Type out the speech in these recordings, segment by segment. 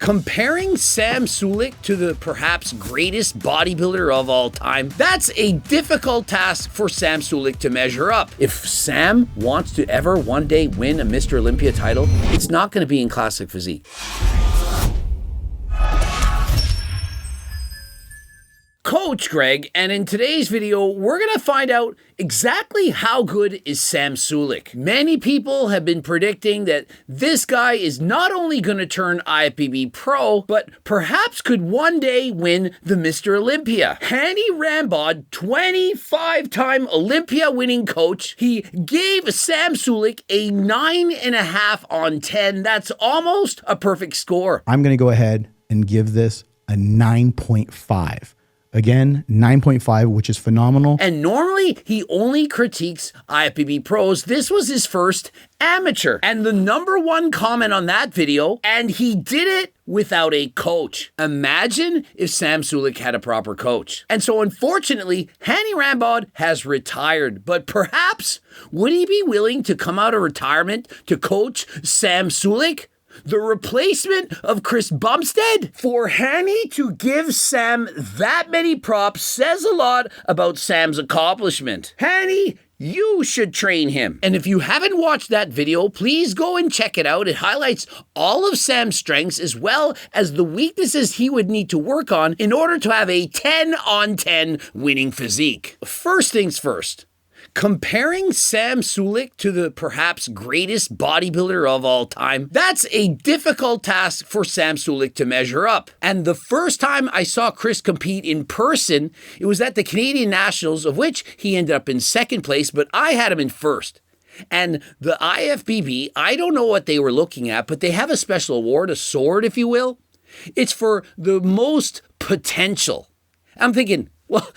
Comparing Sam Sulek to the perhaps greatest bodybuilder of all time, that's a difficult task for Sam Sulek to measure up. If Sam wants to ever one day win a Mr. Olympia title, it's not going to be in classic physique. Coach Greg, and in today's video, we're going to find out exactly how good is Sam Sulek. Many people have been predicting that this guy is not only going to turn IFBB pro, but perhaps could one day win the Mr. Olympia. Hani Rambod, 25-time Olympia winning coach, he gave Sam Sulek a 9.5 on 10. That's almost a perfect score. I'm going to go ahead and give this a 9.5. Again, 9.5, which is phenomenal. And normally, he only critiques IFBB pros. This was his first amateur. And the #1 comment on that video, and he did it without a coach. Imagine if Sam Sulek had a proper coach. And so, unfortunately, Hani Rambod has retired. But perhaps, would he be willing to come out of retirement to coach Sam Sulek? The replacement of Chris Bumstead? For Hani to give Sam that many props says a lot about Sam's accomplishment. Hani, you should train him. And if you haven't watched that video, please go and check it out. It highlights all of Sam's strengths as well as the weaknesses he would need to work on in order to have a 10 on 10 winning physique. First things first. Comparing Sam Sulek to the perhaps greatest bodybuilder of all time, that's a difficult task for Sam Sulek to measure up. And the first time I saw Chris compete in person, it was at the Canadian Nationals, of which he ended up in second place, but I had him in first. And the IFBB, I don't know what they were looking at, but they have a special award, a sword, if you will. It's for the most potential. I'm thinking, well,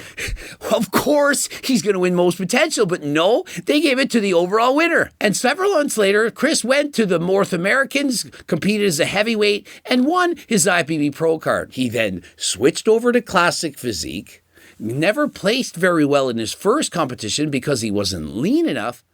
of course he's going to win most potential, but no, they gave it to the overall winner. And several months later, Chris went to the North Americans, competed as a heavyweight, and won his IFBB Pro card. He then switched over to classic physique, never placed very well in his first competition because he wasn't lean enough,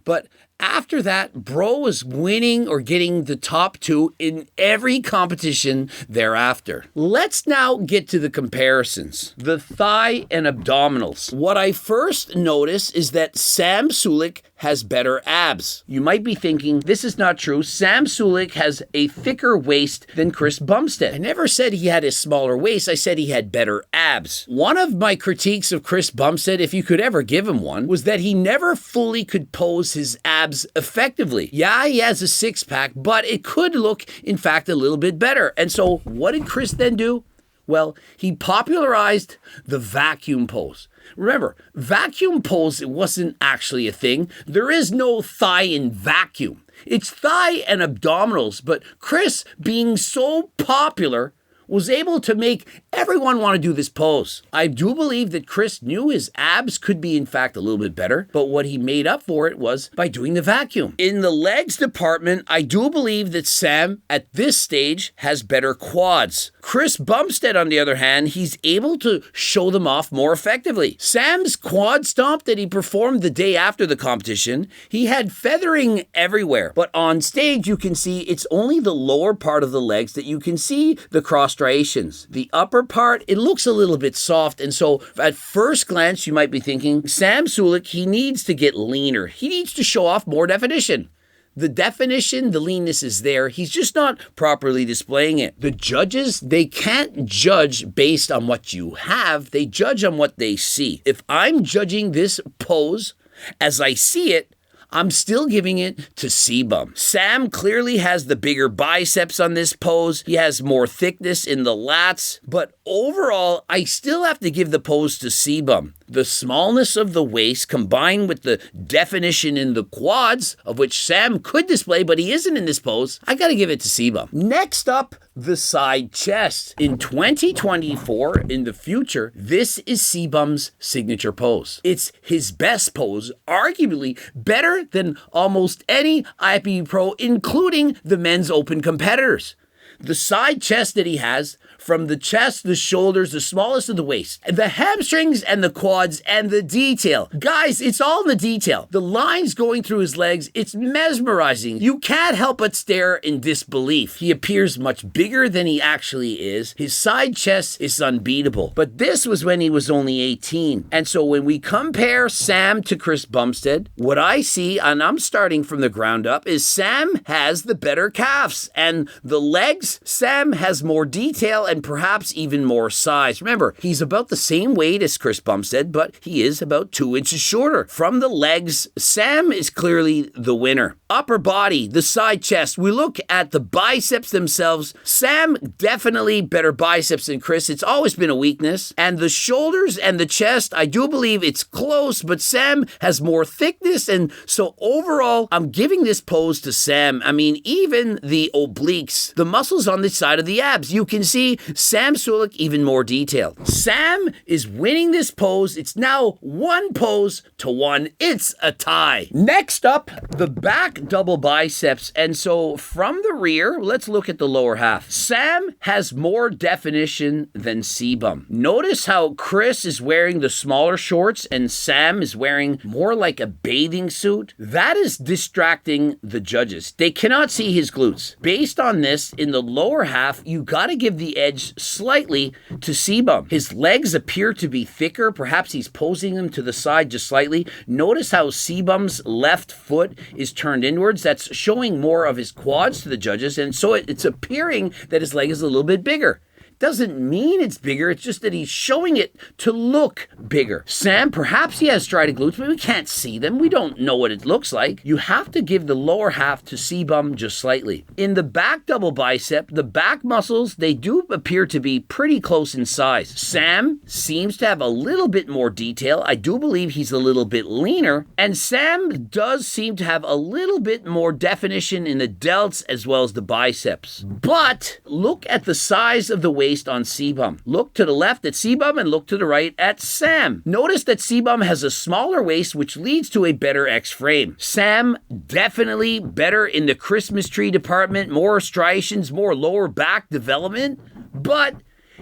but after that, bro was winning or getting the top 2 in every competition thereafter. Let's now get to the comparisons. The thigh and abdominals. What I first notice is that Sam Sulek has better abs. You might be thinking, this is not true. Sam Sulek has a thicker waist than Chris Bumstead. I never said he had a smaller waist. I said he had better abs. One of my critiques of Chris Bumstead, if you could ever give him one, was that he never fully could pose his abs effectively. Yeah, he has a six-pack, but it could look, in fact, a little bit better. And so what did Chris then do? Well, he popularized the vacuum pose. Remember, vacuum pose, it wasn't actually a thing. There is no thigh in vacuum. It's thigh and abdominals, but Chris, being so popular, was able to make everyone want to do this pose. I do believe that Chris knew his abs could be, in fact, a little bit better, but what he made up for it was by doing the vacuum. In the legs department, I do believe that Sam, at this stage, has better quads. Chris Bumstead, on the other hand, he's able to show them off more effectively. Sam's quad stomp that he performed the day after the competition, he had feathering everywhere, but on stage you can see it's only the lower part of the legs that you can see the cross striations. The upper part, it looks a little bit soft, and so at first glance you might be thinking, Sam Sulek, he needs to get leaner. He needs to show off more definition. The definition, the leanness is there. He's just not properly displaying it. The judges, they can't judge based on what you have. They judge on what they see. If I'm judging this pose as I see it, I'm still giving it to C-Bum. Sam clearly has the bigger biceps on this pose. He has more thickness in the lats. But overall, I still have to give the pose to C-Bum. The smallness of the waist combined with the definition in the quads, of which Sam could display, but he isn't in this pose, I gotta give it to C-Bum. Next up, the side chest. In 2024, in the future, this is C-Bum's signature pose. It's his best pose, arguably better than almost any IFBB pro, including the men's open competitors. The side chest that he has, from the chest, the shoulders, the smallest of the waist, the hamstrings and the quads and the detail. Guys, it's all in the detail. The lines going through his legs, it's mesmerizing. You can't help but stare in disbelief. He appears much bigger than he actually is. His side chest is unbeatable. But this was when he was only 18. And so when we compare Sam to Chris Bumstead, what I see, and I'm starting from the ground up, is Sam has the better calves. And the legs, Sam has more detail and perhaps even more size. Remember, he's about the same weight as Chris Bumstead, but he is about 2 inches shorter. From the legs, Sam is clearly the winner. Upper body, the side chest, we look at the biceps themselves. Sam, definitely better biceps than Chris. It's always been a weakness. And the shoulders and the chest, I do believe it's close, but Sam has more thickness. And so overall, I'm giving this pose to Sam. I mean, even the obliques, the muscles on the side of the abs, you can see Sam Sulek even more detailed. Sam is winning this pose. It's now 1 pose to 1. It's a tie. Next up, the back double biceps. And so from the rear, let's look at the lower half. Sam has more definition than C-Bum. Notice how Chris is wearing the smaller shorts and Sam is wearing more like a bathing suit. That is distracting the judges. They cannot see his glutes. Based on this, in the lower half, you gotta give the edge slightly to C-Bum. His legs appear to be thicker. Perhaps he's posing them to the side just slightly. Notice how C-Bum's left foot is turned inwards. That's showing more of his quads to the judges. And so it's appearing that his leg is a little bit bigger. Doesn't mean it's bigger, it's just that he's showing it to look bigger. Sam, perhaps he has striated glutes, but we can't see them. We don't know what it looks like. You have to give the lower half to C-Bum just slightly. In the back double bicep, the back muscles, they do appear to be pretty close in size. Sam seems to have a little bit more detail. I do believe he's a little bit leaner. And Sam does seem to have a little bit more definition in the delts as well as the biceps. But look at the size of the waist on C-Bum. Look to the left at C-Bum and look to the right at Sam. Notice that C-Bum has a smaller waist, which leads to a better X frame. Sam, definitely better in the Christmas tree department, more striations, more lower back development, but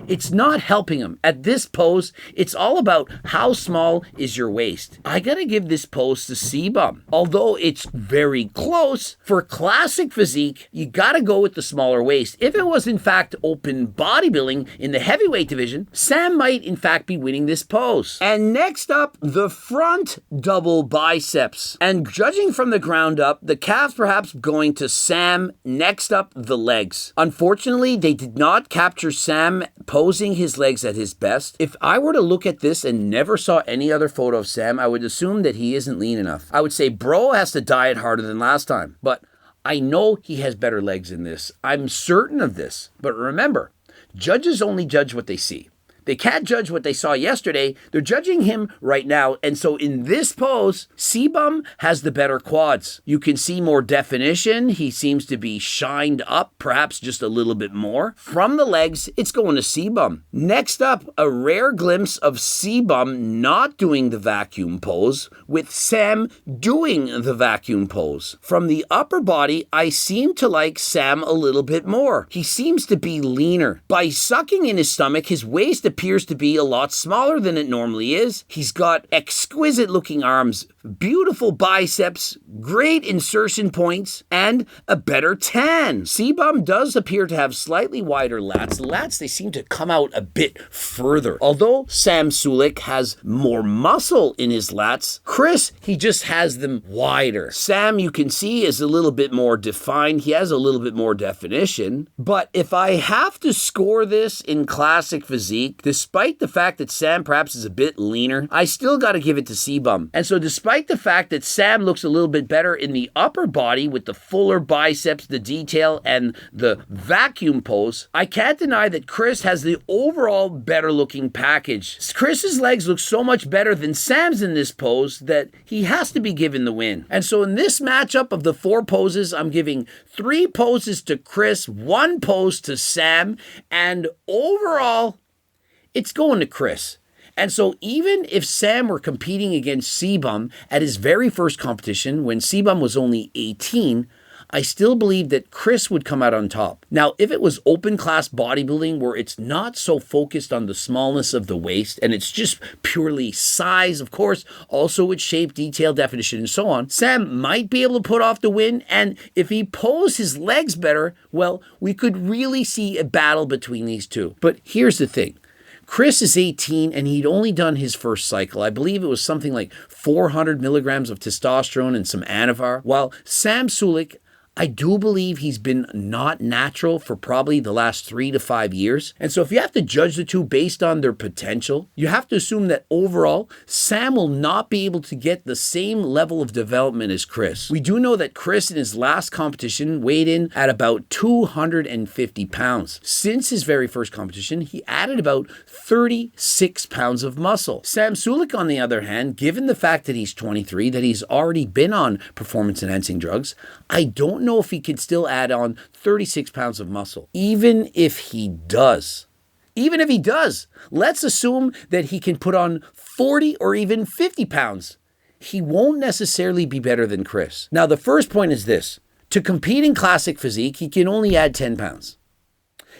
it's not helping him. At this pose, it's all about how small is your waist. I gotta give this pose to C-Bum. Although it's very close, for classic physique, you gotta go with the smaller waist. If it was in fact open bodybuilding in the heavyweight division, Sam might in fact be winning this pose. And next up, the front double biceps. And judging from the ground up, the calves perhaps going to Sam. Next up, the legs. Unfortunately, they did not capture Sam posing his legs at his best. If I were to look at this and never saw any other photo of Sam, I would assume that he isn't lean enough. I would say bro has to diet harder than last time, but I know he has better legs in this. I'm certain of this. But remember, judges only judge what they see. They can't judge what they saw yesterday. They're judging him right now. And so in this pose, C-Bum has the better quads. You can see more definition. He seems to be shined up, perhaps just a little bit more. From the legs, it's going to C-Bum. Next up, a rare glimpse of C-Bum not doing the vacuum pose, with Sam doing the vacuum pose. From the upper body, I seem to like Sam a little bit more. He seems to be leaner. By sucking in his stomach, his waist appears to be a lot smaller than it normally is. He's got exquisite looking arms, beautiful biceps, great insertion points, and a better tan. C-Bum does appear to have slightly wider lats. The lats, they seem to come out a bit further. Although Sam Sulek has more muscle in his lats, Chris, he just has them wider. Sam, you can see, is a little bit more defined. He has a little bit more definition. But if I have to score this in classic physique, despite the fact that Sam perhaps is a bit leaner, I still got to give it to C-Bum. And so despite the fact that Sam looks a little bit better in the upper body with the fuller biceps, the detail, and the vacuum pose, I can't deny that Chris has the overall better looking package. Chris's legs look so much better than Sam's in this pose that he has to be given the win. And so in this matchup of the 4 poses, I'm giving 3 poses to Chris, 1 pose to Sam, and overall, it's going to Chris. And so even if Sam were competing against C-Bum at his very first competition when C-Bum was only 18, I still believe that Chris would come out on top. Now, if it was open class bodybuilding where it's not so focused on the smallness of the waist and it's just purely size, of course, also with shape, detail, definition, and so on, Sam might be able to put off the win. And if he posed his legs better, well, we could really see a battle between these two. But here's the thing. Chris is 18 and he'd only done his first cycle. I believe it was something like 400 milligrams of testosterone and some Anavar. While Sam Sulek, I do believe he's been not natural for probably the last 3 to 5 years. And so if you have to judge the two based on their potential, you have to assume that overall, Sam will not be able to get the same level of development as Chris. We do know that Chris in his last competition weighed in at about 250 pounds. Since his very first competition, he added about 36 pounds of muscle. Sam Sulek, on the other hand, given the fact that he's 23, that he's already been on performance-enhancing drugs, I don't know if he could still add on 36 pounds of muscle. Even if he does, let's assume that he can put on 40 or even 50 pounds. He won't necessarily be better than Chris. Now, the first point is this. To compete in classic physique, he can only add 10 pounds.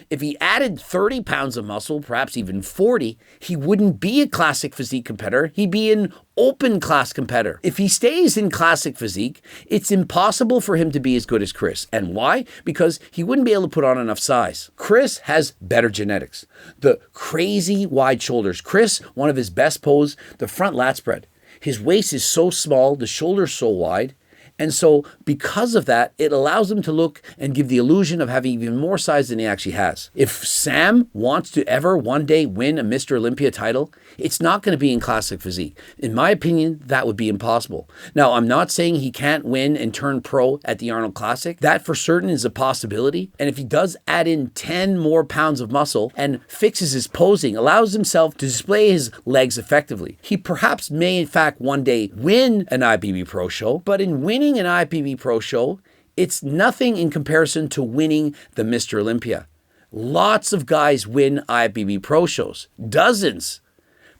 If he added 30 pounds of muscle, perhaps even 40, he wouldn't be a classic physique competitor. He'd be an open class competitor. If he stays in classic physique, it's impossible for him to be as good as Chris. And why? Because he wouldn't be able to put on enough size. Chris has better genetics. The crazy wide shoulders. Chris, one of his best pose, the front lat spread. His waist is so small, the shoulders so wide. And so because of that, it allows him to look and give the illusion of having even more size than he actually has. If Sam wants to ever one day win a Mr. Olympia title, it's not going to be in classic physique. In my opinion, that would be impossible. Now, I'm not saying he can't win and turn pro at the Arnold Classic. That for certain is a possibility. And if he does add in 10 more pounds of muscle and fixes his posing, allows himself to display his legs effectively, he perhaps may in fact one day win an IFBB Pro Show, but in winning an IFBB Pro Show, it's nothing in comparison to winning the Mr. Olympia. Lots of guys win IFBB Pro Shows, dozens.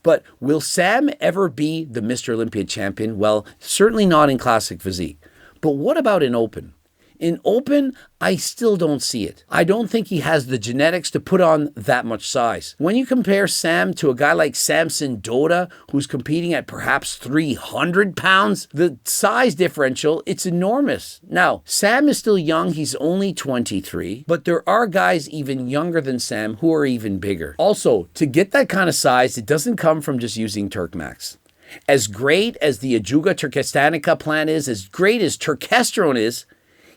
But will Sam ever be the Mr. Olympia champion? Well, certainly not in classic physique. But what about in open? In open, I still don't see it. I don't think he has the genetics to put on that much size. When you compare Sam to a guy like Samson Doda, who's competing at perhaps 300 pounds, the size differential, it's enormous. Now, Sam is still young. He's only 23, but there are guys even younger than Sam who are even bigger. Also, to get that kind of size, it doesn't come from just using Turkmax. As great as the Ajuga Turkestanica plant is, as great as Turkesterone is,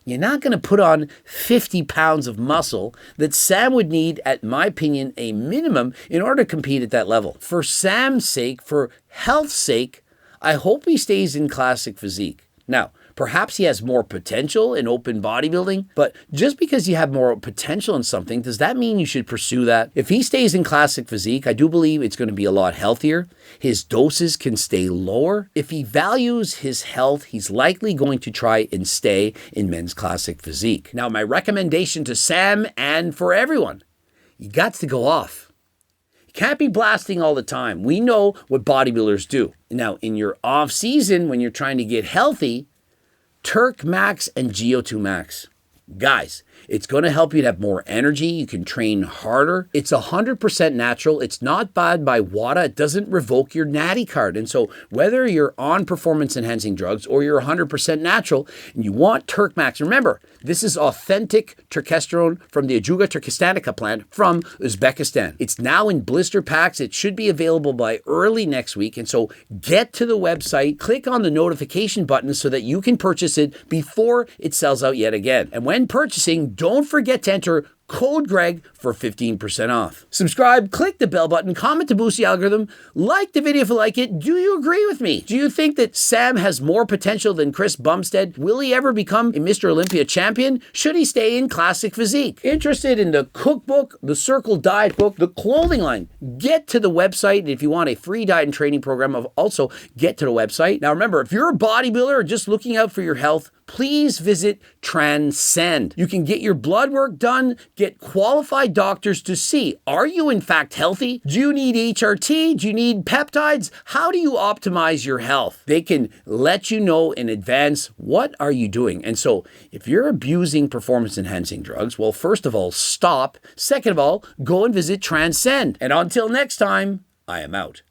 you're not going to put on 50 pounds of muscle that Sam would need, at my opinion, a minimum in order to compete at that level. For Sam's sake, for health's sake, I hope he stays in classic physique. Now, perhaps he has more potential in open bodybuilding, but just because you have more potential in something, does that mean you should pursue that? If he stays in classic physique, I do believe it's going to be a lot healthier. His doses can stay lower. If he values his health, he's likely going to try and stay in men's classic physique. Now, my recommendation to Sam and for everyone, you got to go off. Can't be blasting all the time. We know what bodybuilders do. Now, in your off season, when you're trying to get healthy, Turk Max and GO2 Max. Guys, it's going to help you to have more energy. You can train harder. It's 100% natural. It's not bad by WADA. It doesn't revoke your natty card. And so whether you're on performance enhancing drugs or you're 100% natural and you want Turk Max, remember, this is authentic Turkesterone from the Ajuga Turkestanica plant from Uzbekistan. It's now in blister packs. It should be available by early next week. And so get to the website, click on the notification button so that you can purchase it before it sells out yet again. And when purchasing, don't forget to enter code Greg for 15% off. Subscribe, click the bell button, comment to boost the algorithm, like the video if you like it. Do you agree with me? Do you think that Sam has more potential than Chris Bumstead? Will he ever become a Mr. Olympia champion? Should he stay in classic physique? Interested in the cookbook, the Circle Diet book, the clothing line? Get to the website. If you want a free diet and training program, also get to the website. Now remember, if you're a bodybuilder or just looking out for your health, please visit Transcend. You can get your blood work done, Get qualified doctors to see, are you in fact healthy? Do you need HRT? Do you need peptides? How do you optimize your health? They can let you know in advance, what are you doing? And so if you're abusing performance enhancing drugs, well, first of all, stop. Second of all, go and visit Transcend. And until next time, I am out.